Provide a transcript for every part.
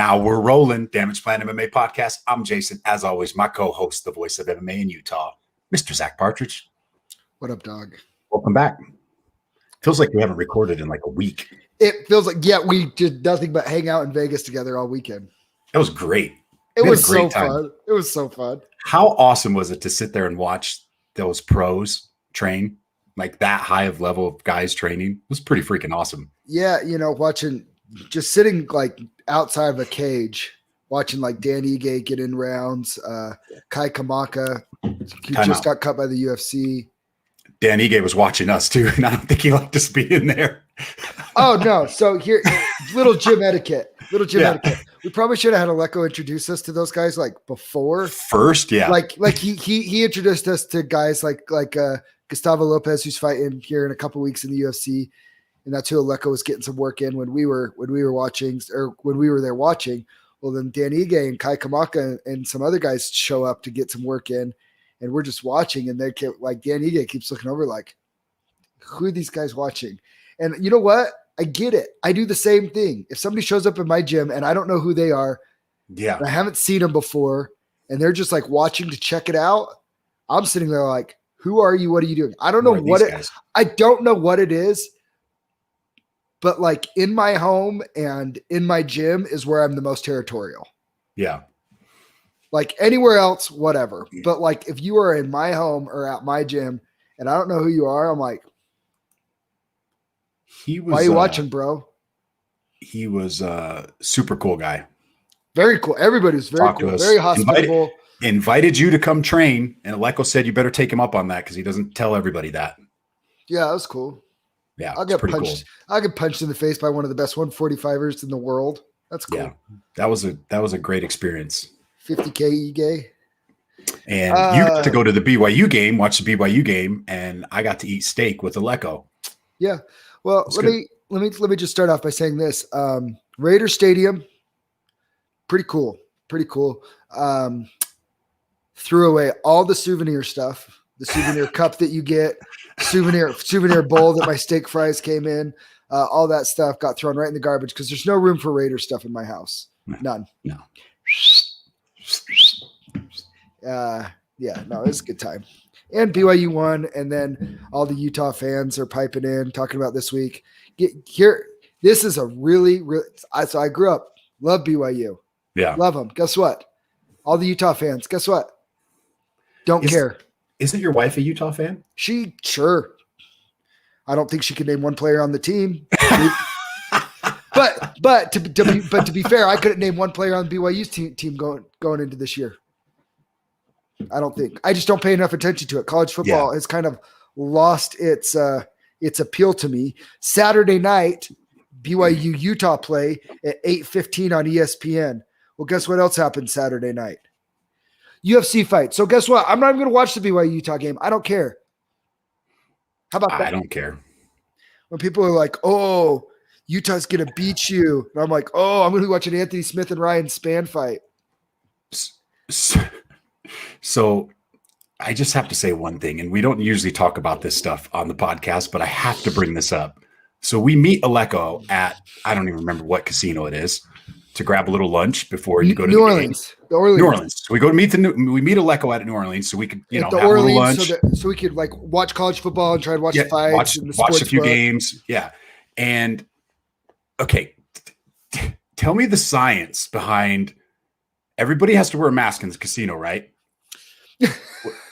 Now we're rolling. Damage Plan MMA podcast. I'm Jason. As always, my co-host, the voice of MMA in Utah, Mr. Zach Partridge. What up, dog? Welcome back. Feels like we haven't recorded in like a week. It feels like, yeah, we did nothing but hang out in Vegas together all weekend. That was great. It was so fun. It was so fun. How awesome was it to sit there and watch those pros train? Like that high of level of guys training. It was pretty freaking awesome. Yeah, watching, just sitting like outside of a cage, watching like Dan Ige get in rounds. Kai Kamaka, he just got cut by the UFC. Dan Ige was watching us too, and I don't think he liked us being there. Oh no! So here, little gym etiquette. We probably should have had Aleko introduce us to those guys like before. First, yeah. Like he introduced us to guys like Gustavo Lopez, who's fighting here in a couple weeks in the UFC, and that's who Aleko was getting some work in when we were watching, or when we were there watching. Well, then Dan Ige and Kai Kamaka and some other guys show up to get some work in, and we're just watching, and they keep, like Dan Ige keeps looking over like, who are these guys watching? And you know what? I get it. I do the same thing. If somebody shows up in my gym and I don't know who they are, I haven't seen them before, and they're just like watching to check it out, I'm sitting there like, who are you? What are you doing? I don't know what it is. I don't know what it is, but like in my home and in my gym is where I'm the most territorial. Yeah. Like anywhere else, whatever. But like if you are in my home or at my gym and I don't know who you are, I'm like, why are you watching, bro? He was a super cool guy. Very cool. Everybody was very cool. Very hospitable. Invited you to come train, and Aleko said you better take him up on that because he doesn't tell everybody that. Yeah, that was cool. Yeah, I'll get punched. Cool. I'll get punched in the face by one of the best 145ers in the world. That's cool. Yeah, that was a great experience. 50K Ige. And you got to go to the BYU game, watch the BYU game, and I got to eat steak with Aleko. Yeah. Well, let me just start off by saying this. Raider Stadium, pretty cool. Threw away all the souvenir stuff, the souvenir cup that you get, souvenir bowl that my steak fries came in, all that stuff got thrown right in the garbage because there's no room for Raider stuff in my house. None. No. Yeah, no, it was a good time. And BYU won, and then all the Utah fans are piping in, talking about this week. This is a really, so I grew up, love BYU. Yeah. Love them. Guess what? All the Utah fans, guess what? Don't care. Isn't your wife a Utah fan? Sure. I don't think she could name one player on the team. but to be fair, I couldn't name one player on BYU's team going into this year. I don't think. I just don't pay enough attention to it. College football has kind of lost its appeal to me. Saturday night, BYU Utah play at 8:15 on ESPN. Well, guess what else happened Saturday night? UFC fight. So guess what? I'm not even going to watch the BYU Utah game. I don't care. How about that? I don't care. When people are like, "Oh, Utah's going to beat you," and I'm like, "Oh, I'm going to be watching Anthony Smith and Ryan Spann fight." So I just have to say one thing, and we don't usually talk about this stuff on the podcast, but I have to bring this up. So we meet Aleko at, I don't even remember what casino it is, to grab a little lunch before you go to New Orleans. New Orleans. So we go to meet Aleko at New Orleans so we could, have a little lunch. So we could like watch college football and try to watch the fights. Watch a few games. Yeah. And okay, tell me the science behind everybody has to wear a mask in the casino, right?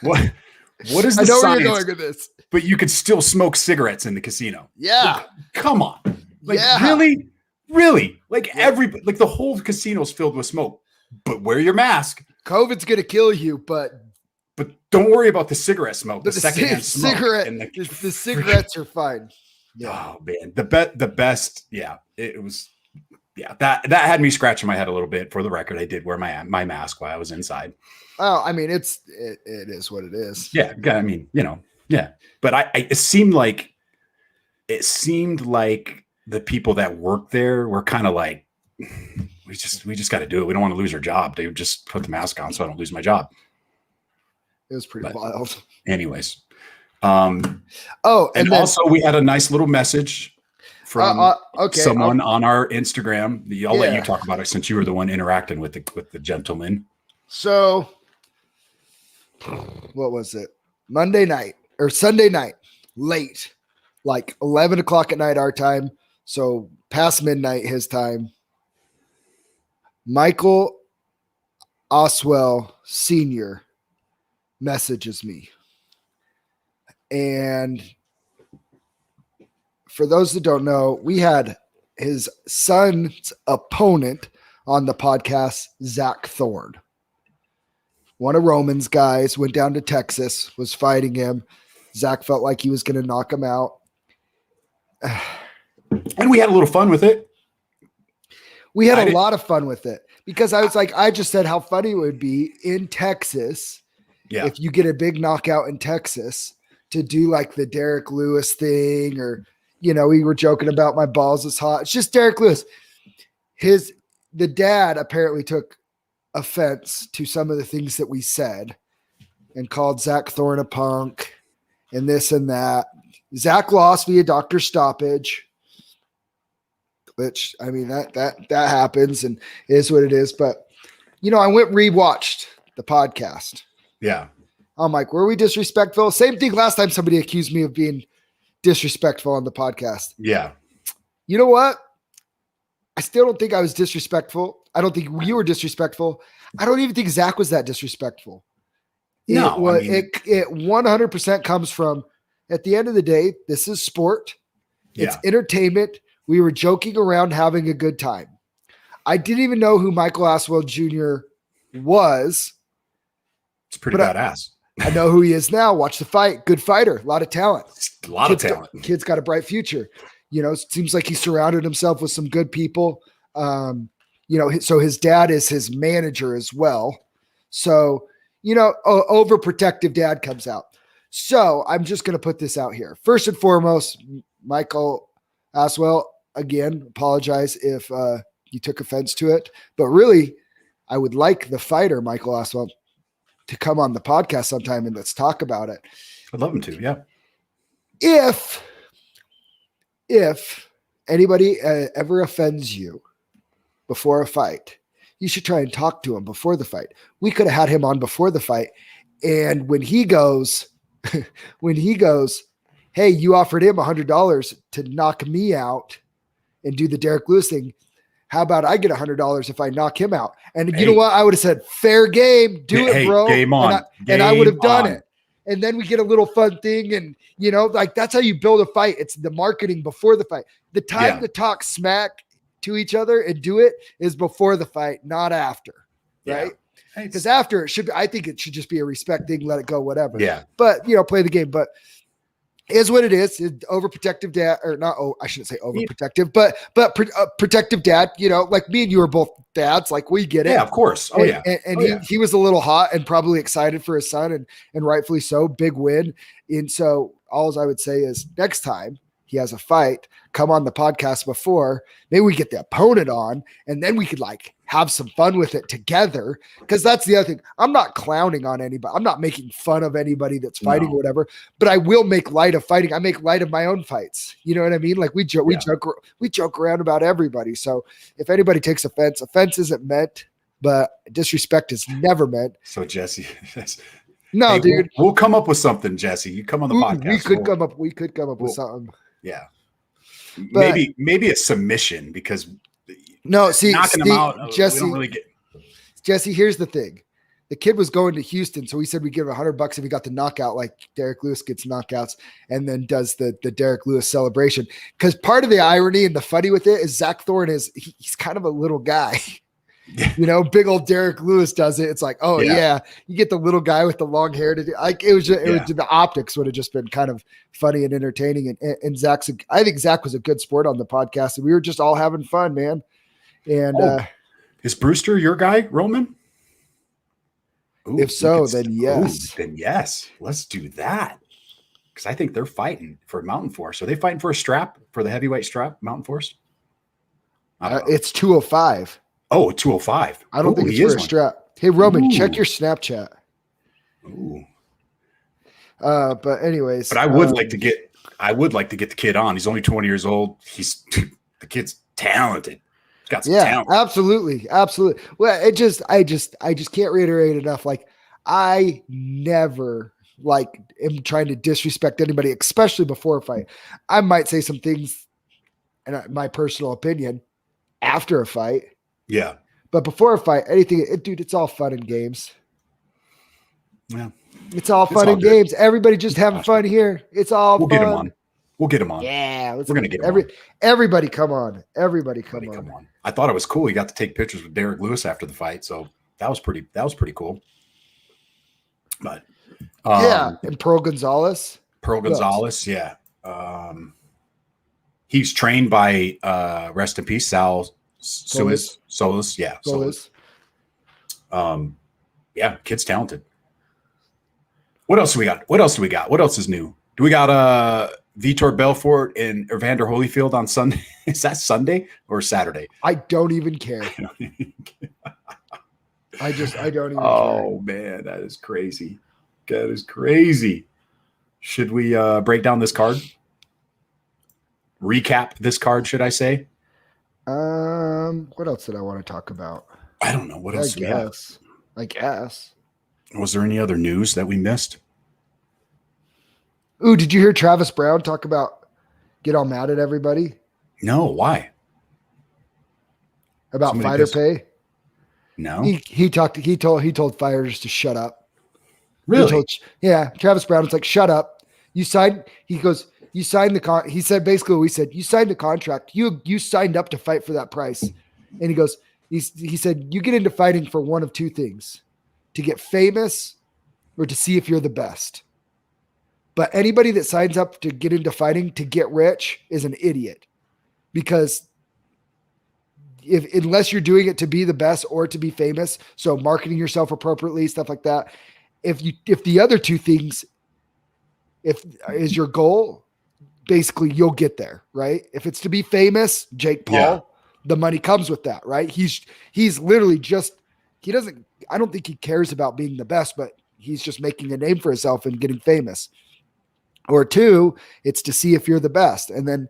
What is the I know science? where you're going with this. But you could still smoke cigarettes in the casino. Yeah. Come on. Really? Like everybody, like the whole casino's filled with smoke. But wear your mask. COVID's gonna kill you, but don't worry about the cigarette smoke. The secondhand smoke. The cigarettes are fine. Yeah. Oh man. The best. Yeah. It was. Yeah. That had me scratching my head a little bit. For the record, I did wear my mask while I was inside. Oh, I mean, it is what it is. Yeah. I mean, yeah. But it seemed like the people that worked there were kind of like, we just got to do it. We don't want to lose our job. They would just put the mask on so I don't lose my job. It was pretty wild. Anyways. And also we had a nice little message from okay, someone on our Instagram. I'll let you Yeah. talk about it since you were the one interacting with the gentleman. So, what was it? Monday night or Sunday night, late, like 11 o'clock at night, our time. So past midnight, his time. Michael Oswell Sr. messages me. And for those that don't know, we had his son's opponent on the podcast, Zach Thorne. One of Roman's guys went down to Texas, was fighting him. Zach felt like he was going to knock him out. And we had a little fun with it. We had a lot of fun with it because I was like, I just said how funny it would be in Texas. Yeah. If you get a big knockout in Texas to do like the Derek Lewis thing, or, you know, we were joking about my balls is hot. It's just Derek Lewis. The dad apparently took offense to some of the things that we said and called Zach Thorne a punk and this and that. Zach lost via doctor stoppage, which, I mean, that happens and is what it is. But, you know, I went rewatched the podcast. Yeah. I'm like, were we disrespectful? Same thing last time somebody accused me of being disrespectful on the podcast. Yeah. You know what? I still don't think I was disrespectful. I don't think you were disrespectful. I don't even think Zach was that disrespectful. No, it 100% comes from, at the end of the day, this is sport. It's entertainment. We were joking around, having a good time. I didn't even know who Michael Oswell Jr. was. It's pretty badass. I know who he is now. Watch the fight. Good fighter. A lot of talent. Kid's got a bright future. You know, it seems like he surrounded himself with some good people. You know, so his dad is his manager as well. So, you know, overprotective dad comes out. So I'm just going to put this out here. First and foremost, Michael Oswell, again, apologize if you took offense to it. But really, I would like the fighter, Michael Oswell, to come on the podcast sometime and let's talk about it. I'd love him to, yeah. If anybody ever offends you before a fight, you should try and talk to him before the fight. We could have had him on before the fight. And when he goes, hey, you offered him $100 to knock me out and do the Derek Lewis thing. How about I get $100 if I knock him out? And you know what? I would have said, fair game, do it, bro. Game on. And I would have done it. And then we get a little fun thing. And, you know, like that's how you build a fight. It's the marketing before the fight. The time to talk smack to each other and do it is before the fight, not after. Right? Because after I think it should just be a respect thing. Let it go, whatever. Yeah. But, you know, play the game. But is what it is. Overprotective dad, or not. Oh, I shouldn't say overprotective, but protective dad. You know, like me and you are both dads. Like we get it. Yeah, of course. Oh yeah. And he was a little hot and probably excited for his son, and rightfully so. Big win. And so all I would say is next time he has a fight, come on the podcast before. Maybe we get the opponent on, and then we could like have some fun with it together. Because that's the other thing. I'm not clowning on anybody. I'm not making fun of anybody that's fighting or whatever. But I will make light of fighting. I make light of my own fights. You know what I mean? Like we joke around about everybody. So if anybody takes offense isn't meant, but disrespect is never meant. So Jesse, no, hey, dude, we'll come up with something, Jesse. You come on the podcast. We could come up with something. Yeah. But maybe a submission, because knocking them out, Jesse, we don't really get. Jesse, here's the thing. The kid was going to Houston, so we said we'd give him $100 if he got the knockout, like Derek Lewis gets knockouts and then does the Derek Lewis celebration. Because part of the irony and the funny with it is Zach Thorne he's kind of a little guy. You know, big old Derek Lewis does it. It's like, oh yeah, you get the little guy with the long hair to do. Like it was the optics would have just been kind of funny and entertaining. And I think Zach was a good sport on the podcast, and we were just all having fun, man. And is Brewster your guy, Roman? Ooh, if so, then yes. Then yes, let's do that. Because I think they're fighting for Mountain Force. Are they fighting for a strap, for the heavyweight strap, Mountain Force? It's 205. Oh, 205. I don't think it's for a strap. Hey, Roman, check your Snapchat. Ooh. But anyways. But I would like to get I would like to get the kid on. He's only 20 years old. The kid's talented. He's got some talent. Absolutely. Absolutely. Well, I just can't reiterate enough. Like, I never am trying to disrespect anybody, especially before a fight. I might say some things, and my personal opinion, after a fight. Yeah. But before a fight, dude, it's all fun and games. Yeah. It's all fun and games. Everybody just having fun here. It's all We'll fun. get him on. We'll get him on. Yeah. We're going to get him on. Everybody come on. Everybody come on. I thought it was cool. He got to take pictures with Derek Lewis after the fight. So that was pretty cool. But and Pearl Gonzalez. Yeah. He's trained by rest in peace, Sal Solis. Yeah. Solis. Yeah, kid's talented. What else do we got? What else is new? Do we got Vitor Belfort and Evander Holyfield on Sunday? Is that Sunday or Saturday? I don't even care. I don't even care. Oh man, that is crazy. Should we break down this card? Recap this card, should I say? What else did I want to talk about? I don't know. What else do we have? I guess. Was there any other news that we missed? Ooh, did you hear Travis Brown get all mad at everybody? No, why? About fighter pay? No. He told fighters to shut up. Really? Travis Brown was like, shut up. You signed the he said basically what we said, you signed the contract. You signed up to fight for that price. And he goes, he said, you get into fighting for one of two things: to get famous or to see if you're the best. But anybody that signs up to get into fighting to get rich is an idiot, because unless you're doing it to be the best or to be famous, so marketing yourself appropriately, stuff like that. If the other two things, is your goal, basically you'll get there, right? If it's to be famous, Jake Paul, the money comes with that, right? He's literally I don't think he cares about being the best, but he's just making a name for himself and getting famous. Or two, it's to see if you're the best. And then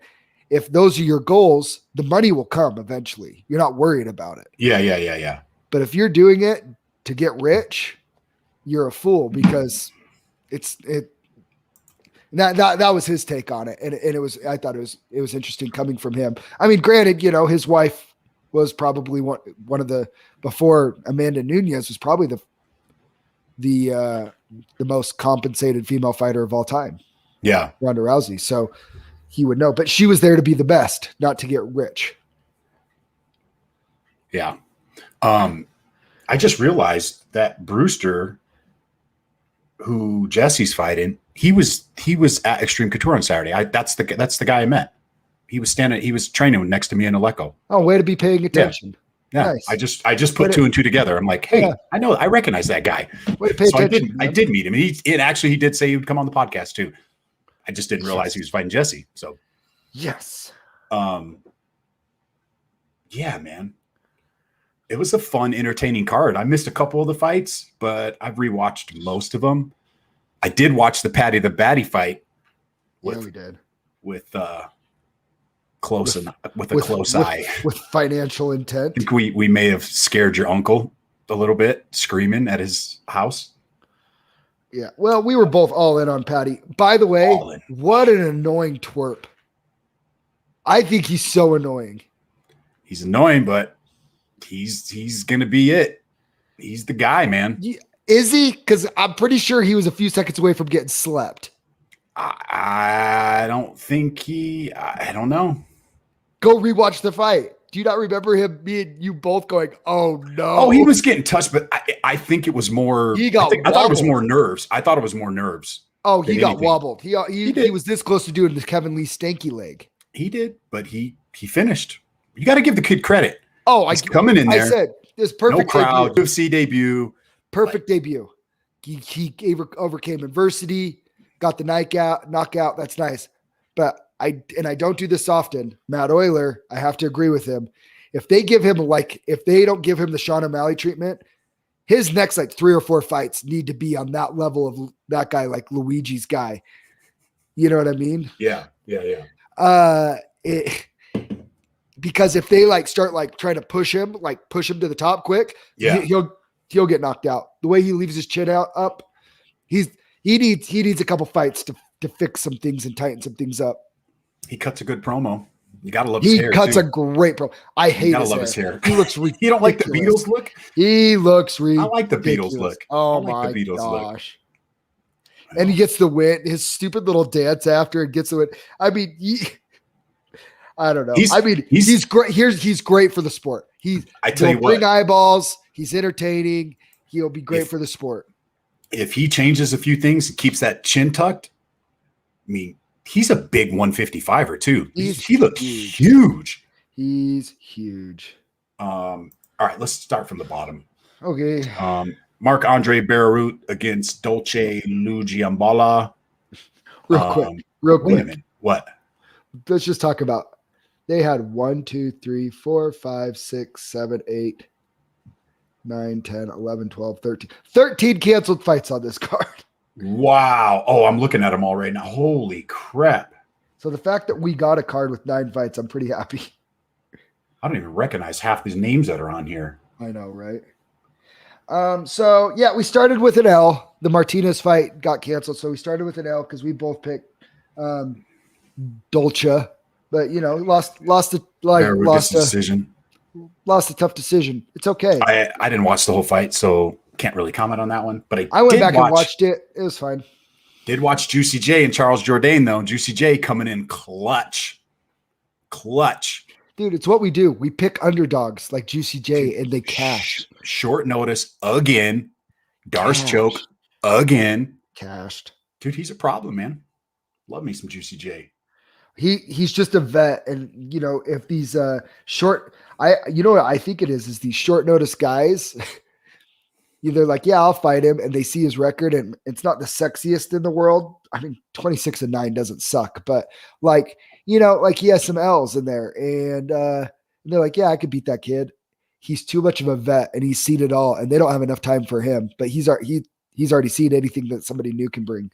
if those are your goals, the money will come eventually. You're not worried about it. Yeah. But if you're doing it to get rich, you're a fool, because that was his take on it. And I thought it was interesting coming from him. I mean, granted, his wife was probably one of the, before Amanda Nunes, was probably the most compensated female fighter of all time. Yeah. Ronda Rousey. So he would know, but she was there to be the best, not to get rich. Yeah. I just realized that Brewster, who Jesse's fighting, he was at Extreme Couture on Saturday. That's the guy I met. He was training next to me in Aleko. Oh, way to be paying attention. Yeah. Nice. I just put two and two together. I'm like, hey, I recognize that guy. Way to pay attention. I did meet him. And he did say he would come on the podcast too. I just didn't realize he was fighting Jesse. So yes. Yeah, man. It was a fun, entertaining card. I missed a couple of the fights, but I've rewatched most of them. I did watch the Patty the Batty fight. We did. With close eye. With financial intent. I think we may have scared your uncle a little bit, screaming at his house. Yeah. Well, we were both all in on Patty. By the way, what an annoying twerp. I think he's so annoying. He's annoying, but he's going to be it. He's the guy, man. Is he? Because I'm pretty sure he was a few seconds away from getting slept. I don't think I don't know. Go rewatch the fight. Do you not remember me and you both going, oh no? Oh, he was getting touched, but I think it was more. I thought it was more nerves. Oh, he got wobbled. He was this close to doing the Kevin Lee stanky leg. He did, but he finished. You got to give the kid credit. Oh, he's coming in there. I said this perfect no crowd, UFC debut. Perfect debut. He overcame adversity, got the knockout. That's nice. But I don't do this often. Matt Euler, I have to agree with him. If they don't give him the Sean O'Malley treatment, his next 3 or 4 fights need to be on that level of that guy, like Luigi's guy. You know what I mean? Yeah. Because if they like start like trying to push him to the top quick, Yeah. he'll get knocked out. The way he leaves his chin out up, he needs a couple fights to fix some things and tighten some things up. He cuts a good promo. You gotta love his hair. He cuts too. a great promo. I hate his hair. He looks ridiculous. You don't like the Beatles look? He looks ridiculous. I like the Beatles look. Oh like my the Beatles gosh. Look. And he gets the win. His stupid little dance after and gets the win. I mean, I don't know. He's great. He's great for the sport. I tell you what, bring eyeballs. He's entertaining. He'll be great for the sport. If he changes a few things and keeps that chin tucked, I mean, he's a big 155er too. He looks huge. He's huge. All right, let's start from the bottom. Okay. Marc-Andre Barrerut against Dolce Lugiambala. Real quick. Wait a minute. What? Let's just talk about. They had 1, 2, 3, 4, 5, 6, 7, 8, 9, 10, 11, 12, 13. 13 canceled fights on this card. Wow. Oh, I'm looking at them all right now. Holy crap. So the fact that we got a card with 9 fights, I'm pretty happy. I don't even recognize half these names that are on here. I know, right? So yeah, we started with an L. The Martinez fight got canceled, so we started with an L because we both picked Dolce, but lost a decision. Lost a tough decision. It's okay. I didn't watch the whole fight, so can't really comment on that one. But I went back and watched it. It was fine. Did watch Juicy J and Charles Jourdain though. Juicy J coming in clutch. Dude, it's what we do. We pick underdogs like Juicy J and they cash. Short notice again. Darce choke again. Cashed. Dude, he's a problem, man. Love me some Juicy J. He's just a vet. And if these what I think it is these short notice guys, either like, yeah, I'll fight him, and they see his record and it's not the sexiest in the world. I mean, 26-9 doesn't suck, but like he has some L's in there, and they're like, yeah, I could beat that kid. He's too much of a vet, and he's seen it all, and they don't have enough time for him. But he's already seen anything that somebody new can bring.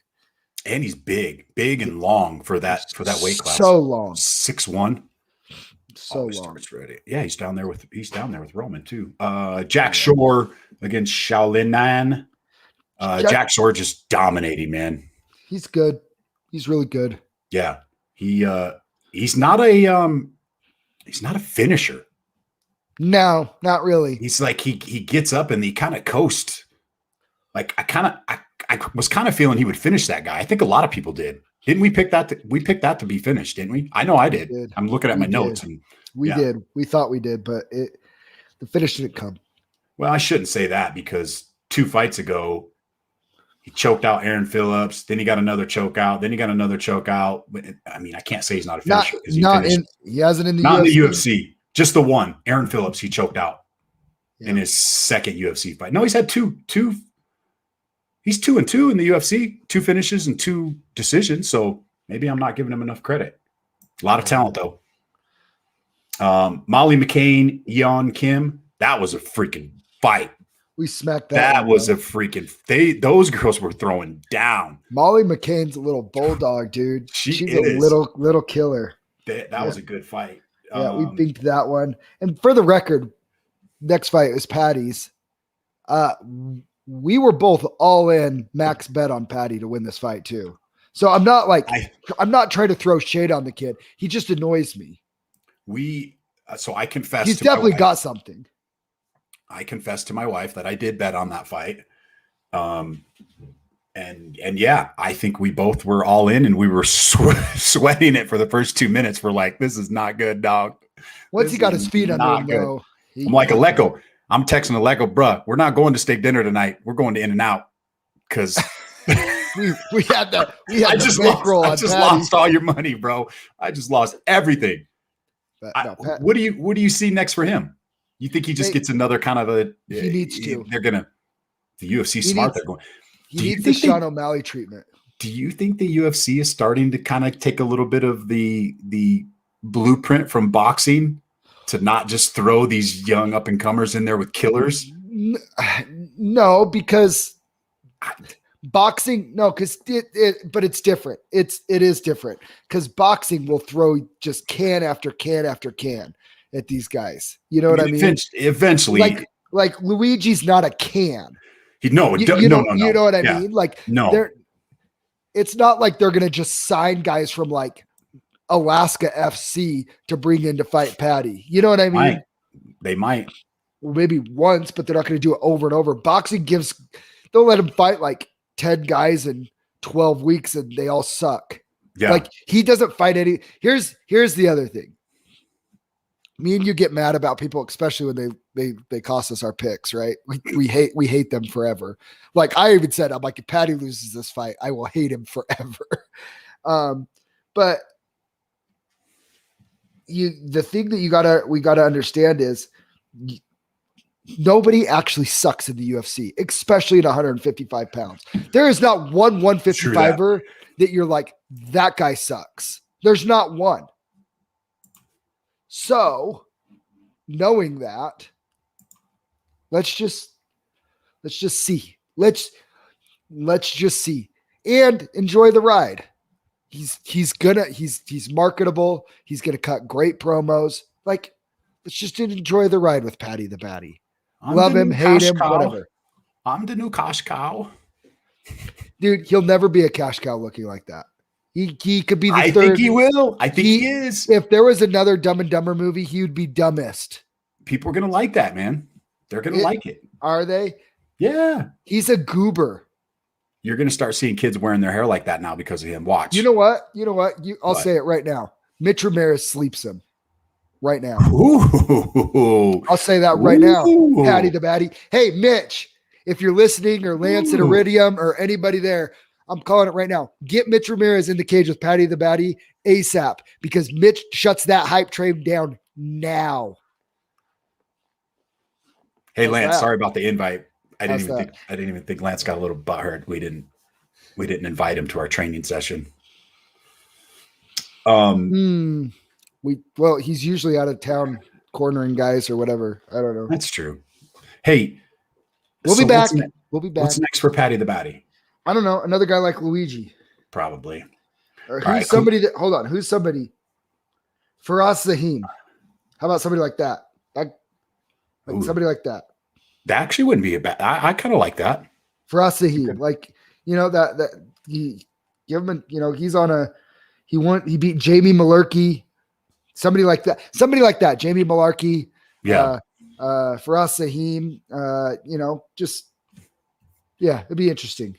And he's big and long for that weight class. So long, 6'1". So long. Ready. Yeah, he's down there with Roman too. Jack Shore against Shaolin. Jack Shore just dominating, man. He's good. He's really good. Yeah. He's not a finisher. No, not really. He's like he gets up and he kind of coasts. Like I was kind of feeling he would finish that guy. I think a lot of people did. Didn't we pick that? We picked that to be finished, didn't we? I know I did. I'm looking at my notes. And we did. We thought we did, but the finish didn't come. Well, I shouldn't say that because 2 fights ago, he choked out Aaron Phillips. Then he got another choke out. Then he got another choke out. But I mean, I can't say he's not a finisher because he hasn't in the not UFC. In the UFC. Just the one, Aaron Phillips, he choked out in his second UFC fight. No, he's had two. He's 2-2 in the UFC, 2 finishes and 2 decisions. So maybe I'm not giving him enough credit. A lot of talent though. Molly McCain, Yeon Kim, that was a freaking fight. We smacked that. That was a freaking. Those girls were throwing down. Molly McCain's a little bulldog, dude. She's a little killer. That was a good fight. Yeah, we binked that one. And for the record, next fight was Patty's. We were both all in max bet on Patty to win this fight too. So I'm not trying to throw shade on the kid. He just annoys me. So I confess. He's definitely got something. I confessed to my wife that I did bet on that fight. And yeah, I think we both were all in and we were sweating it for the first 2 minutes. We're like, this is not good, dog. Once he got his feet under him, though. I'm like, Aleko. I'm texting Aleko, bruh, we're not going to steak dinner tonight. We're going to In-N-Out because we had I just lost all your money, bro. I just lost everything. What do you see next for him? You think he just gets another kind of a? He needs to. They're gonna. The UFC smart. They're going. He needs the Sean O'Malley treatment. Do you think the UFC is starting to kind of take a little bit of the blueprint from boxing to not just throw these young up and comers in there with killers? No, because Boxing, no, because but it's different. It is different because boxing will throw just can after can after can at these guys. You know what I mean? Eventually, like Luigi's not a can. no. You know what I mean? Like no, it's not like they're gonna just sign guys from like Alaska FC to bring in to fight Patty. You know what I mean? They might. Well, maybe once, but they're not going to do it over and over. Boxing they'll let him fight like 10 guys in 12 weeks and they all suck. Yeah. Like he doesn't fight any. Here's the other thing. Me and you get mad about people, especially when they cost us our picks, right? We hate them forever. Like I even said, I'm like, if Patty loses this fight, I will hate him forever. But the thing that we gotta understand is nobody actually sucks in the UFC, especially at 155 pounds. There is not one 155er that you're like, that guy sucks. There's not one. So knowing that, let's just see. Let's just see and enjoy the ride. He's marketable. He's gonna cut great promos. Like, let's just enjoy the ride with Patty the Batty. Love him, hate him, whatever. I'm the new cash cow. Dude, he'll never be a cash cow looking like that. He could be the third. I think he will. I think he is. If there was another Dumb and Dumber movie, he would be dumbest. People are going to like that, man. They're going to like it. Are they? Yeah. He's a goober. You're going to start seeing kids wearing their hair like that now because of him. Watch. You know what? I'll say it right now. Mitch Ramirez sleeps him. Right now. Ooh. I'll say that right now. Patty the Batty. Hey, Mitch, if you're listening, or Lance at Iridium, or anybody there, I'm calling it right now. Get Mitch Ramirez in the cage with Patty the Batty ASAP, because Mitch shuts that hype train down now. Hey, Lance, sorry about the invite. I didn't even think Lance got a little butthurt. We didn't invite him to our training session. He's usually out of town cornering guys or whatever. I don't know. That's true. Hey, we'll be back. We'll be back. What's next for Patty the Batty? I don't know. Another guy like Luigi. Probably. Or who's somebody that, hold on. Who's somebody? Faraz Zahim. How about somebody like that? Somebody like that. That actually wouldn't be a bad. I kind of like that. Faraz Zahim. Like, that he give him, he's on he beat Jamie Malarkey. Somebody like that. Jamie Malarkey. Yeah. Faraz Zahim. It'd be interesting.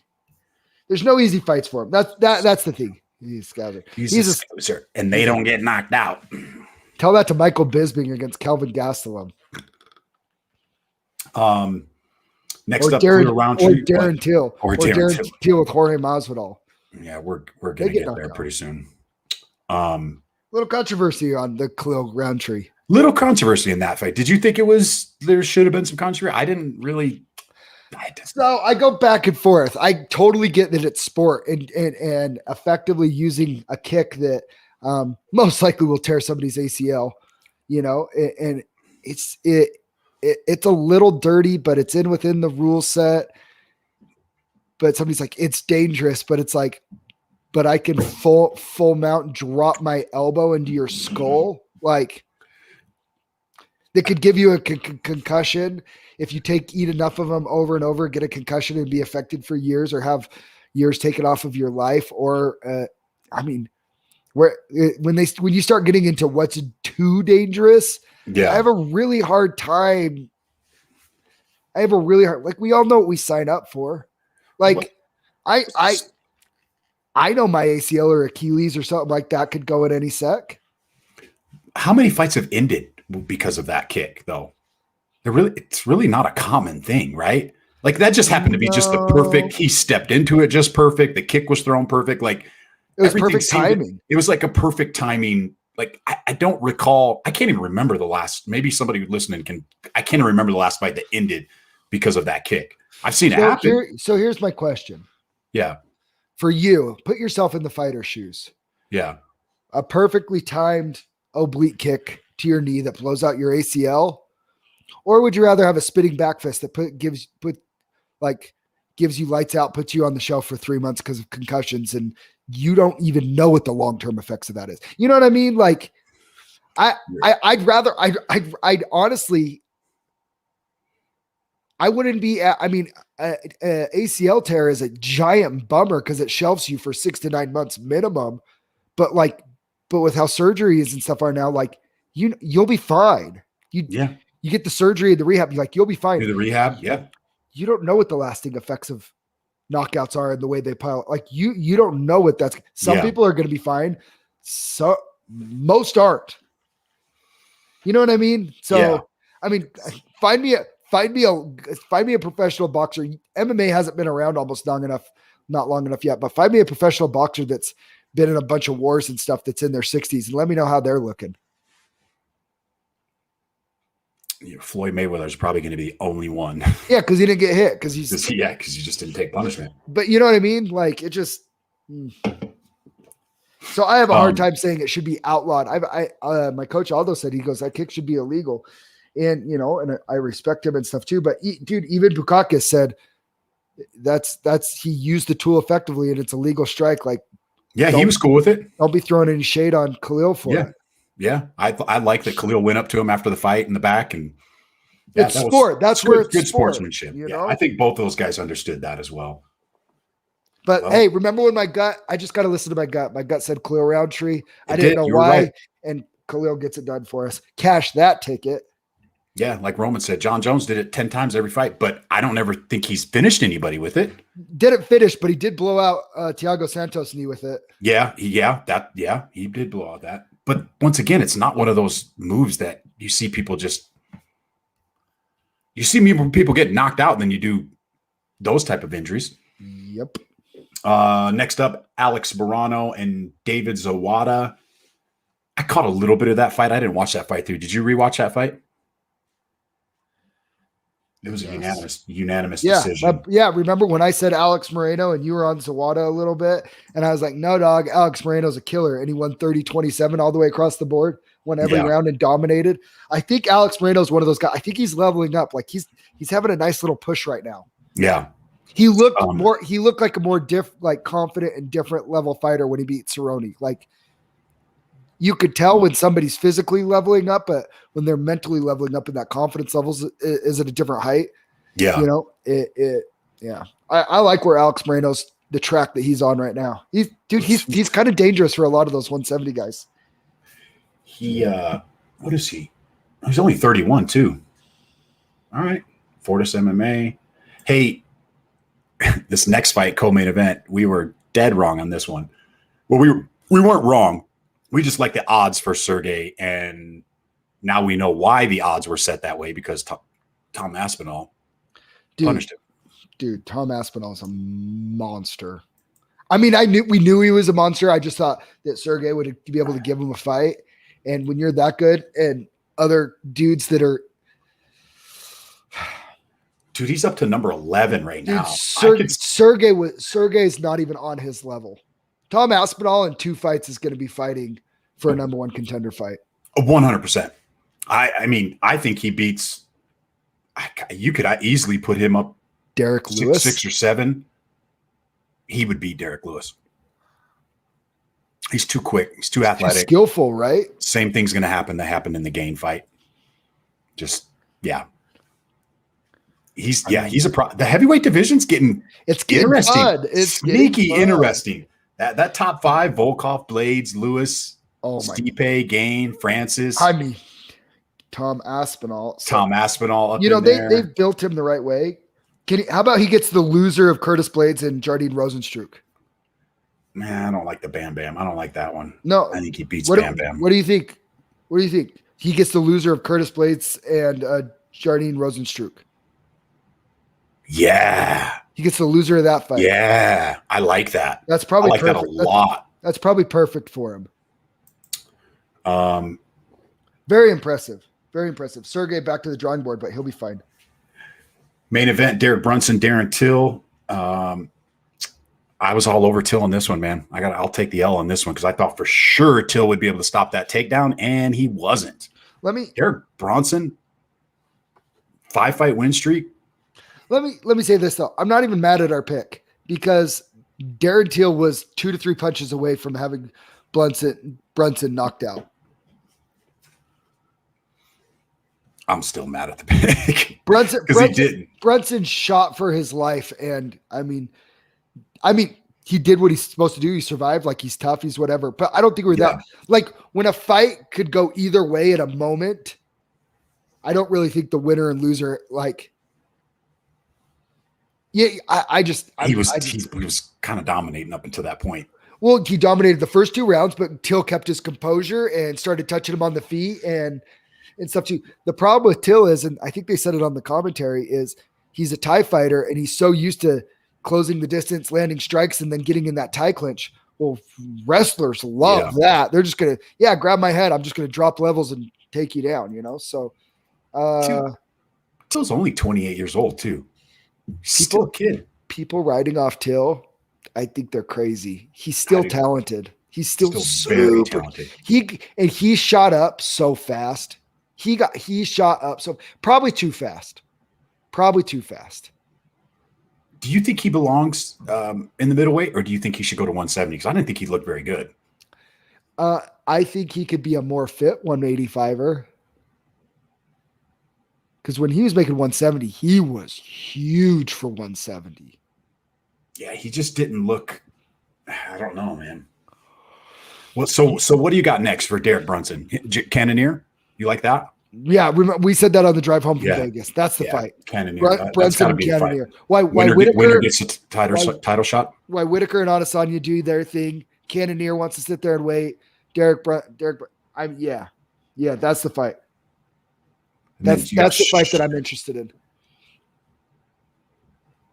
There's no easy fights for him. That's the thing. He's a scouser, and they don't get knocked out. Tell that to Michael Bisping against Kelvin Gastelum. Next up, Darren Till. Or Darren Till with Jorge Masvidal. Yeah, we're gonna get there pretty soon. Little controversy on the Khalil Roundtree. Little controversy in that fight. Did you think there should have been some controversy? I didn't really. So I go back and forth. I totally get that it's sport and effectively using a kick that most likely will tear somebody's ACL, and it's a little dirty, but it's within the rule set. But somebody's like, it's dangerous, but it's like, but I can full mount drop my elbow into your skull. Like, that could give you a concussion if you eat enough of them over and over, get a concussion and be affected for years, or have years taken off of your life. Or, when you start getting into what's too dangerous, yeah, I have a really hard time. Like, we all know what we sign up for. Like, I know my ACL or Achilles or something like that could go in any sec. How many fights have ended because of that kick, though? It's really not a common thing, right? Like, that just happened to be just the perfect. He stepped into it just perfect. The kick was thrown perfect. Like, it was perfect timing. It was like a perfect timing. Like, I don't recall. I can't even remember the last. Maybe somebody listening can. I can't remember the last fight that ended because of that kick. I've seen it happen. So here's my question. Yeah. For you, put yourself in the fighter's shoes. Yeah. A perfectly timed oblique kick to your knee that blows out your ACL, or would you rather have a spinning back fist that gives you lights out, puts you on the shelf for 3 months because of concussions, and you don't even know what the long-term effects of that is. You know what I mean? Like, I'd honestly, I wouldn't be. ACL tear is a giant bummer because it shelves you for 6 to 9 months minimum. But with how surgeries and stuff are now, like you'll be fine. You get the surgery and the rehab, you'll be fine. Do the rehab, yeah. You don't know what the lasting effects of knockouts are and the way they pile. Like you don't know what that's. Some people are going to be fine. So most aren't. You know what I mean? So I mean, find me a professional boxer. MMA hasn't been around not long enough yet, but find me a professional boxer that's been in a bunch of wars and stuff that's in their 60s and let me know how they're looking. Floyd Mayweather is probably going to be the only one. Yeah, because he didn't get hit. Because he just didn't take punishment. But you know what I mean? Like it just. So I have a hard time saying it should be outlawed. My coach Aldo said, he goes, that kick should be illegal. And, and I respect him and stuff too. But dude, even Bukakis said he used the tool effectively and it's a legal strike. Like, yeah, he was cool with it. Don't be throwing any shade on Khalil for it. Yeah. I like that Khalil went up to him after the fight in the back. And it's sport. That's where it's good sport, sportsmanship. I think both those guys understood that as well. But hey, remember when I just got to listen to my gut. My gut said Khalil Roundtree. I didn't know why. Right. And Khalil gets it done for us. Cash that ticket. Yeah, like Roman said, John Jones did it 10 times every fight, but I don't ever think he's finished anybody with it. Didn't finish, but he did blow out Thiago Santos' knee with it. He did blow out that. But once again, it's not one of those moves that you see people people get knocked out and then you do those type of injuries. Yep. Next up, Alex Morano and David Zawada. I caught a little bit of that fight. I didn't watch that fight through. Did you rewatch that fight? It was a unanimous decision. Remember when I said Alex Moreno and you were on Zawada a little bit? And I was like, no, dog, Alex Moreno's a killer. And he won 30-27 all the way across the board, won every round and dominated. I think Alex Moreno's one of those guys. I think he's leveling up. Like he's having a nice little push right now. Yeah. He looked like a more confident and different level fighter when he beat Cerrone. Like you could tell when somebody's physically leveling up, but when they're mentally leveling up and that confidence levels is at a different height. Yeah. I like where Alex Moreno's the track that he's on right now. He's kind of dangerous for a lot of those 170 guys. What is he? He's only 31 too. All right. Fortis MMA. Hey, this next fight, co-main event, we were dead wrong on this one. Well, we weren't wrong. We just like the odds for Sergey, and now we know why the odds were set that way because Tom Aspinall punished him. Dude, Tom Aspinall is a monster. I mean, we knew he was a monster. I just thought that Sergey would be able to give him a fight. And when you're that good and other dudes that are dude, he's up to number 11 right now. Sergey's not even on his level. Tom Aspinall in 2 fights is going to be fighting for a number 1 contender fight. 100%. I mean, I think he beats. You could easily put him up. Derek Lewis, 6 or 7. He would beat Derek Lewis. He's too quick. He's too athletic. Too skillful, right? Same thing's going to happen that happened in the Gain fight. He's the heavyweight division's getting interesting. Fun. It's sneaky interesting. That top 5: Volkov, Blades, Lewis, Stipe, Gain, Francis. I mean, Tom Aspinall. Up there. They've built him the right way. How about he gets the loser of Curtis Blades and Jardine Rosenstruck? Man, I don't like the Bam Bam. I don't like that one. No, I think he beats Bam Bam. What do you think? He gets the loser of Curtis Blades and Jardine Rosenstruck. Yeah. He gets the loser of that fight. Yeah. I like that. That's probably perfect. That a lot. That's probably perfect for him. Very impressive. Very impressive. Sergey back to the drawing board, but he'll be fine. Main event, Brunson Darren Till. I was all over Till on this one, man. I'll take the L on this one because I thought for sure Till would be able to stop that takedown, and he wasn't. Derek Brunson, 5-fight win streak. Let me say this though. I'm not even mad at our pick because Darren Till was 2 to 3 punches away from having Brunson knocked out. I'm still mad at the pick. Brunson he didn't. Brunson shot for his life, and I mean, he did what he's supposed to do. He survived. Like, he's tough. He's whatever. But I don't think we're that. Like, when a fight could go either way at a moment, I don't really think the winner and loser, like, yeah, he was kind of dominating up until that point. Well, he dominated the first 2 rounds, but Till kept his composure and started touching him on the feet and stuff too. The problem with Till is, and I think they said it on the commentary, is he's a Thai fighter and he's so used to closing the distance, landing strikes, and then getting in that Thai clinch. Well, wrestlers love that. They're just going to, grab my head. I'm just going to drop levels and take you down, So, Till's only 28 years old too. Still a kid. People riding off Till, I think they're crazy. He's still talented. He's still very talented. He shot up so fast. He shot up so probably too fast. Do you think he belongs in the middleweight, or do you think he should go to 170? Because I didn't think he looked very good. I think he could be a more fit 185er. Because when he was making 170, he was huge for 170. Yeah, he just didn't look. I don't know, man. Well, so what do you got next for Derek Brunson? Cannonier? You like that? Yeah, we said that on the drive home from Vegas. That's the fight. Cannonier. Brunson and Cannonier. Why Whitaker gets a title shot? Why Whitaker and Adesanya do their thing? Cannonier wants to sit there and wait. Derek. Yeah, that's the fight. That's the fight that I'm interested in.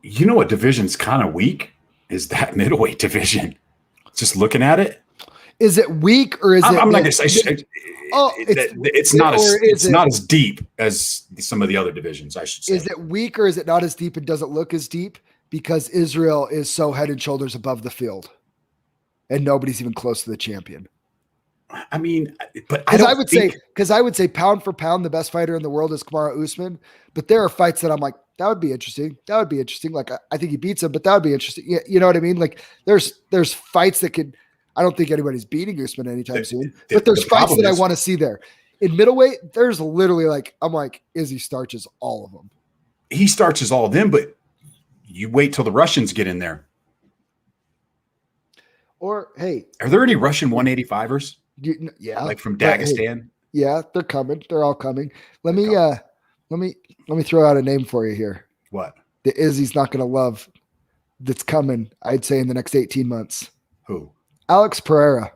You know what division's kind of weak is that middleweight division. Just looking at it. Is it weak or is it? I'm not going to say. It's not as deep as some of the other divisions, I should say. Is it weak or is it not as deep and doesn't look as deep? Because Israel is so head and shoulders above the field, and nobody's even close to the champion. I mean, but I would say pound for pound, the best fighter in the world is Kamaru Usman. But there are fights that I'm like, that would be interesting. Like, I think he beats him, but that would be interesting. You know what I mean? Like, there's fights that could. I don't think anybody's beating Usman anytime soon. But there's fights that I want to see there. In middleweight, there's literally Izzy starches all of them. He starches all of them, but you wait till the Russians get in there. Or hey, are there any Russian 185ers? Yeah, like from Dagestan. Hey, they're coming. They're all coming. Let me throw out a name for you here. What? The Izzy's not going to love. That's coming. I'd say in the next 18 months. Who? Alex Pereira.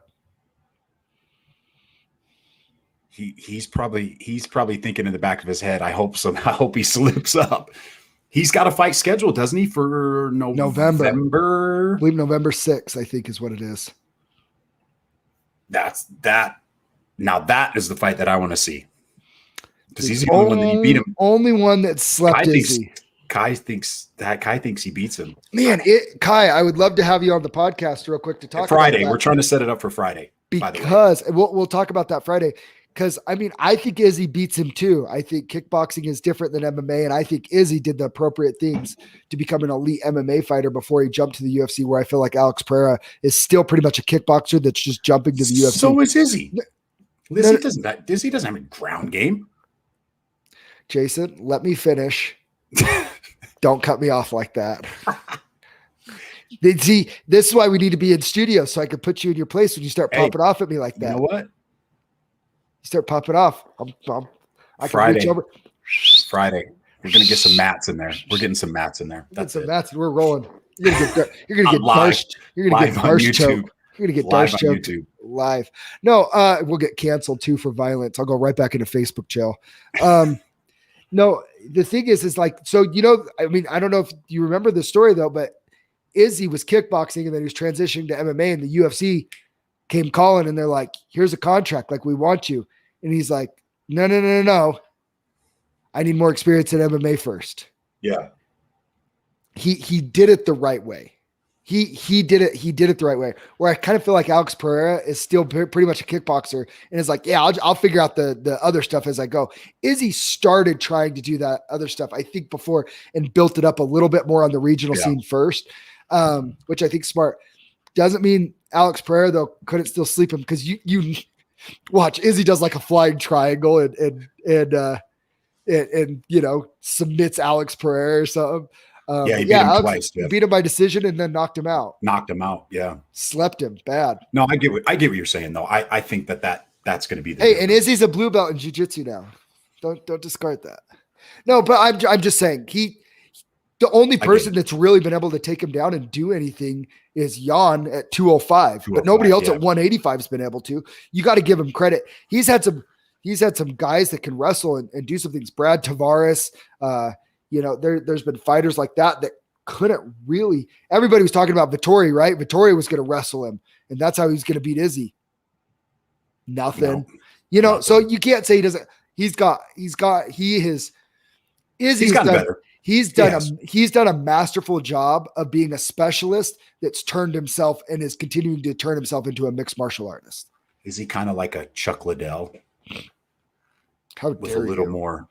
He's probably thinking in the back of his head, I hope he slips up. He's got a fight scheduled, doesn't he, for November? I believe November 6th, I think is what it is. That's that. Now that is the fight that I want to see. Because he's the only one that you beat him. Only one that slept Izzy. Kai thinks he beats him. Man, Kai, I would love to have you on the podcast real quick to talk Friday. about that. We're trying to set it up for Friday. Because we'll talk about that Friday. Because I mean, I think Izzy beats him too. I think kickboxing is different than MMA, and I think Izzy did the appropriate things to become an elite MMA fighter before he jumped to the UFC. Where I feel like Alex Pereira is still pretty much a kickboxer that's just jumping to the UFC. So is Izzy. Izzy doesn't have a ground game. Jason, let me finish. Don't cut me off like that. See, this is why we need to be in studio so I can put you in your place when you start popping off at me like that. You know what? You start popping off. I can reach over. Friday. We're gonna get some mats in there. We're getting some mats in there. That's some it. mats and we're rolling. You're gonna get darsh. You're gonna get darsh choke. You're gonna get darsh choke live. No, we'll get canceled too for violence. I'll go right back into Facebook jail. No, the thing is like, so, I mean, I don't know if you remember the story though, but Izzy was kickboxing and then he was transitioning to MMA and the UFC came calling and they're like, here's a contract. Like, we want you. And he's like, no. I need more experience in MMA first. Yeah. He did it the right way. He did it the right way. Where I kind of feel like Alex Pereira is still pretty much a kickboxer and is like, yeah, I'll figure out the other stuff as I go. Izzy started trying to do that other stuff, I think, before and built it up a little bit more on the regional scene first, which I think is smart. Doesn't mean Alex Pereira though couldn't still sleep him, because you watch Izzy does like a flying triangle and submits Alex Pereira or something. He beat him twice. Yeah. Beat him by decision and then knocked him out. Yeah. Slept him bad. No, I get what you're saying though. I think that's going to be the difference. And Izzy's a blue belt in jiu-jitsu now. Don't discard that. No, but I'm just saying the only person that's really been able to take him down and do anything is Jan at 205, but nobody else at 185 has been able to. You got to give him credit. He's had some guys that can wrestle and do some things. Brad Tavares, there's been fighters like that couldn't really. Everybody was talking about Vettori, right? Vettori was going to wrestle him, and that's how he was going to beat Izzy. Nothing, nothing. So you can't say he doesn't. Izzy's gotten better. He's done a masterful job of being a specialist that's turned himself and is continuing to turn himself into a mixed martial artist. Is he kind of like a Chuck Liddell? With a little more.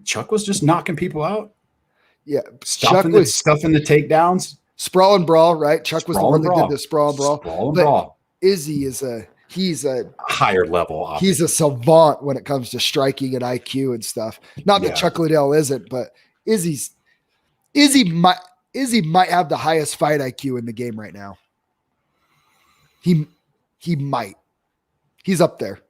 Chuck was just knocking people out. Yeah. Stuffing the takedowns. Sprawl and brawl, right? Chuck was the one that did the sprawl and brawl. Sprawl and brawl. Izzy he's a higher level. Obviously. He's a savant when it comes to striking and IQ and stuff. Not that Chuck Liddell isn't, but Izzy might have the highest fight IQ in the game right now. He might. He's up there.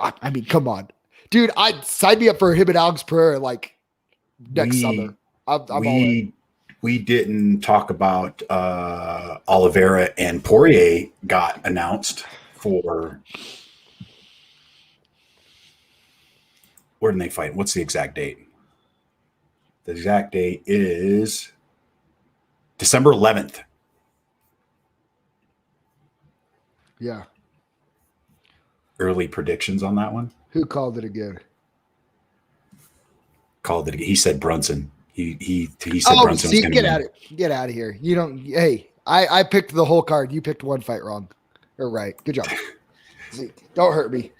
I mean, come on, dude. I'd sign me up for him and Alex Pereira like next summer. I'm all in. We didn't talk about Oliveira and Poirier got announced for. Where did they fight? What's the exact date? The exact date is December 11th. Yeah. Early predictions on that one? Who called it again? He said Brunson. He said Brunson was going to get out of here. You don't. Hey, I picked the whole card. You picked one fight wrong or right. Good job. Don't hurt me.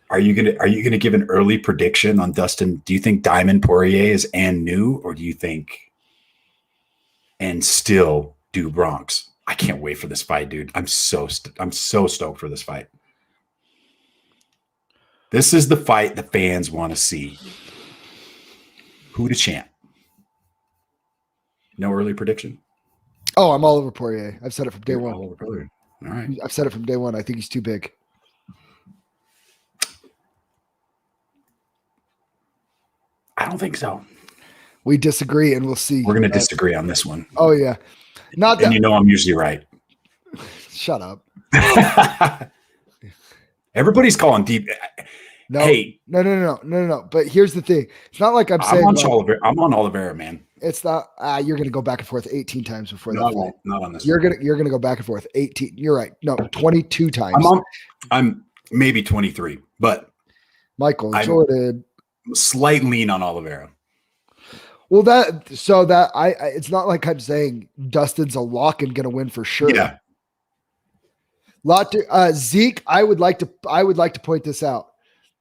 Are you gonna give an early prediction on Dustin? Do you think Diamond Poirier is and new, or do you think and still do Bronx? I can't wait for this fight, dude. I'm so stoked for this fight. This is the fight the fans want to see. Who to champ? No early prediction? Oh, I'm all over Poirier. I've said it from day one. All over Poirier. All right. I've said it from day one. I think he's too big. I don't think so. We disagree, and we'll see. We're going to disagree on this one. Oh, yeah. Not that. And I'm usually right. Shut up. Everybody's calling deep. No, hey, no. But here's the thing. It's not like I'm saying I'm on Oliveira, man. It's not. You're going to go back and forth 18 times before that. No, not on this. You're gonna go back and forth 18. You're right. No, 22 times. I'm maybe 23, but Michael Jordan. Slight lean on Oliveira. Well, it's not like I'm saying Dustin's a lock and going to win for sure. Yeah. Zeke, I would like to point this out.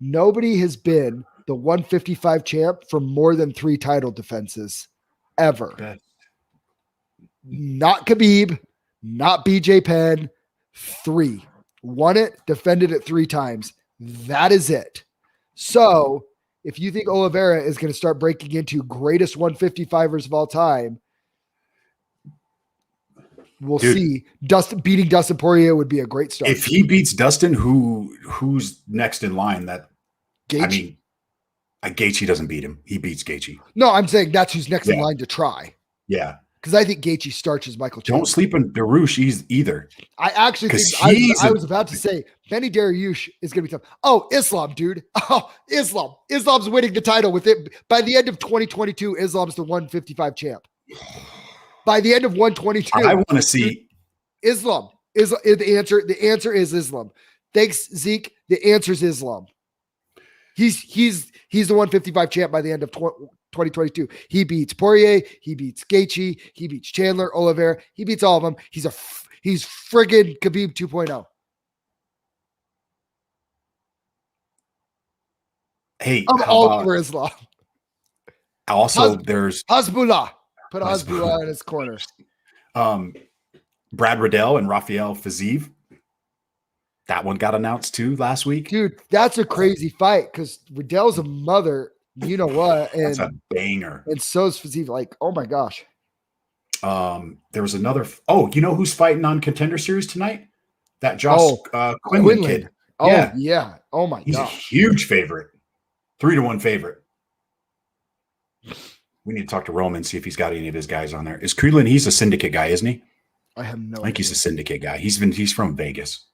Nobody has been the 155 champ for more than 3 title defenses ever. Okay. Not Khabib, not BJ Penn. 3. Won it, defended it 3 times. That is it. So if you think Oliveira is going to start breaking into greatest 155ers of all time, we'll see. Beating Dustin Poirier would be a great start. If he beats Dustin, who's next in line? Gaethje? Gaethje doesn't beat him. He beats Gaethje. No, I'm saying that's who's next in line to try. Yeah. Because I think Gaethje starches Michael Chandler. Don't sleep on Dariush either. I actually think I was about to say Benny Dariush is going to be tough. Oh, Islam, dude. Oh, Islam. Islam's winning the title with it. By the end of 2022, Islam's the 155 champ. By the end of 122. I want to see. Islam is the answer. The answer is Islam. Thanks, Zeke. The answer is Islam. He's the 155 champ by the end of 2022. He beats Poirier. He beats Gaethje. He beats Chandler, Oliveira. He beats all of them. He's friggin' Khabib 2.0. Hey, I'm how all about over Islam. also there's Hezbollah. Put Hezbollah. Hezbollah in his corner. Brad Riddell and Rafael Fazeev. That one got announced too last week. Dude, that's a crazy fight because Riddell's a mother. You know what? And that's a banger. And so's Fazeev. Like, oh my gosh. There was another. Oh, you know who's fighting on Contender Series tonight? That Josh Quinlan kid. Oh yeah. Oh my He's gosh. a huge favorite. 3-1 favorite. We need to talk to Roman, see if he's got any of his guys on there. Is Quinlan? He's a syndicate guy, isn't he? I have no. I think he's a syndicate guy. He's from Vegas,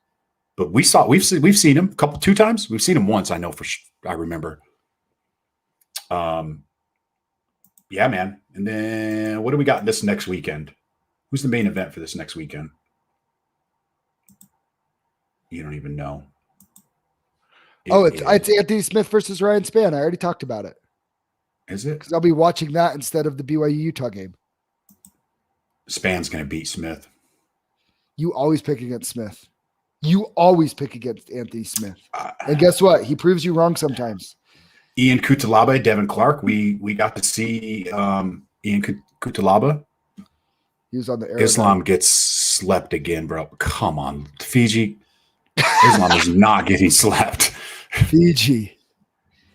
but we've seen him two times. We've seen him once. I know I remember. Yeah, man. And then what do we got this next weekend? Who's the main event for this next weekend? You don't even know. It's Anthony Smith versus Ryan Spann. I already talked about it. Is it? Because I'll be watching that instead of the BYU Utah game. Spann's going to beat Smith. You always pick against Smith. You always pick against Anthony Smith. And guess what? He proves you wrong sometimes. Ian Cutelaba, Devin Clark. We got to see Ian Cutelaba. He was on the air. Islam gets slept again, bro. Come on. Fiji. Islam is not getting slept. Fiji.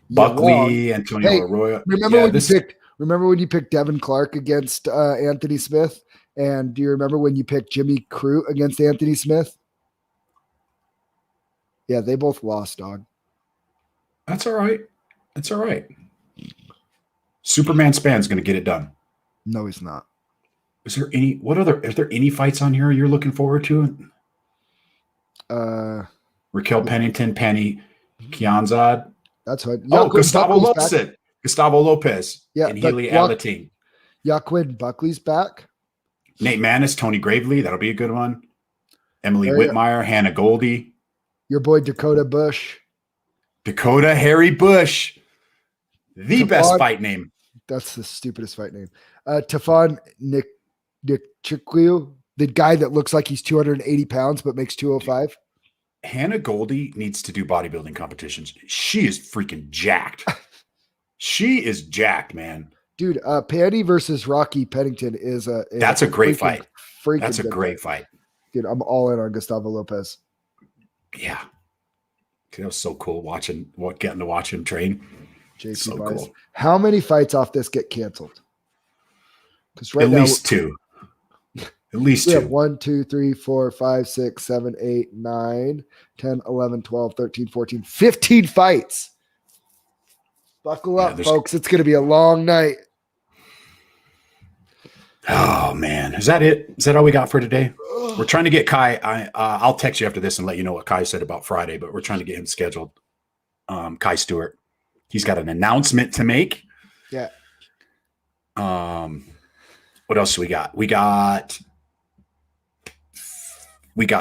Buckley, Antonio Arroyo. Remember when you picked Devin Clark against Anthony Smith? And do you remember when you picked Jimmy Crute against Anthony Smith? Yeah, they both lost, dog. That's all right. That's all right. Superman Spann's going to get it done. No, he's not. Is there any fights on here you're looking forward to? Raquel Pennington, Penny Kianzad. That's what. Gustavo Lopez. Yeah, and Healy Alateen. Yaquin Buckley's back. Nate Manis, Tony Gravely. That'll be a good one. Emily Whitmire, Hannah Goldie. Your boy Dakota Bush. Dakota Harry Bush. The best fight name. That's the stupidest fight name. Tafon Nikchikwu, the guy that looks like he's 280 pounds but makes 205. Hannah Goldie needs to do bodybuilding competitions. She is freaking jacked. She is jacked, man. Dude, Patty versus Rocky Pennington that's a great fight. That's a great fight. Dude, I'm all in on Gustavo Lopez. Yeah. It was so cool getting to watch him train. JP so Bias. cool. How many fights off this get canceled? Because at least two. At least two. 1, 2, 3, 4, 5, 6, 7, 8, 9, 10, 11, 12, 13, 14, 15 fights. Buckle up, folks. It's going to be a long night. Oh, man. Is that it? Is that all we got for today? We're trying to get Kai. I'll text you after this and let you know what Kai said about Friday, but we're trying to get him scheduled. Kai Stewart. He's got an announcement to make. Yeah. What else do we got? We got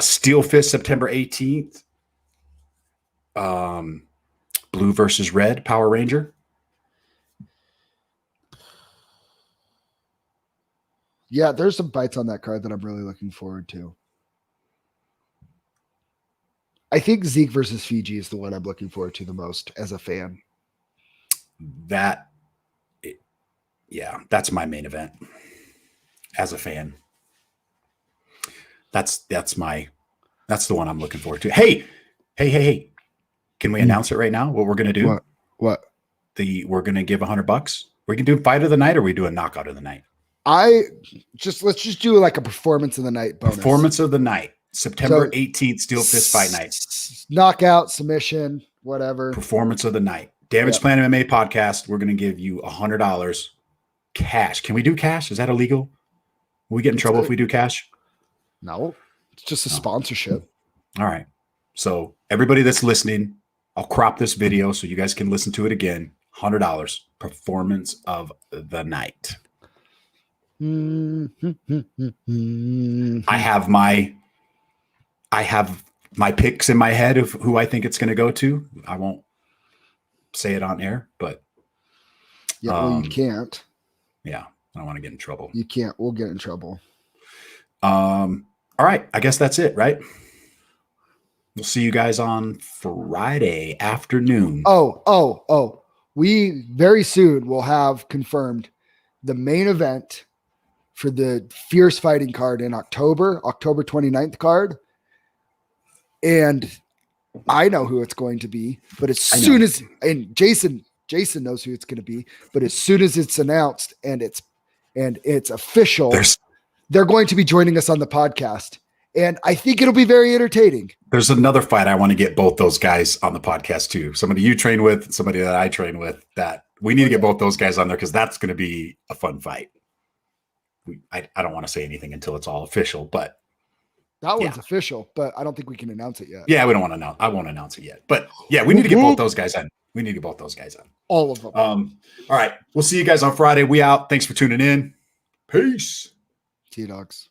Steel Fist September 18th. Blue versus Red Power Ranger. Yeah, there's some fights on that card that I'm really looking forward to. I think Zeke versus Fiji is the one I'm looking forward to the most as a fan. That's my main event as a fan. That's the one I'm looking forward to. Hey. Can we announce it right now? What we're going to do? What? We're going to give $100. We can do fight of the night, or we do a knockout of the night. Let's just do like a performance of the night bonus. Performance of the night. September 18th, Steel Fist Fight Night. Knockout, submission, whatever. Performance of the night. Damage Plan MMA podcast. We're going to give you $100 cash. Can we do cash? Is that illegal? Will we get in trouble if we do cash? No, it's just a sponsorship. All right. So everybody that's listening, I'll crop this video so you guys can listen to it again. $100. Performance of the night. I have my picks in my head of who I think it's going to go to. I won't say it on air, but Yeah, well, you can't. Yeah, I don't want to get in trouble. You can't. We'll get in trouble. All right, I guess that's it, right? We'll see you guys on Friday afternoon. Oh. We very soon will have confirmed the main event for the Fierce Fighting card in October 29th card. And I know who it's going to be, but as soon as, and Jason knows who it's going to be, but as soon as it's announced and it's official, they're going to be joining us on the podcast. And I think it'll be very entertaining. There's another fight I want to get both those guys on the podcast too. Somebody you train with, somebody that I train with. That we need to get both those guys on there because that's going to be a fun fight. I don't want to say anything until it's all official, but that one's official. But I don't think we can announce it yet. Yeah, we don't want to announce. I won't announce it yet. But yeah, we need to get both those guys in. We need to get both those guys in. All of them. All right, we'll see you guys on Friday. We out. Thanks for tuning in. Peace. T-Dogs.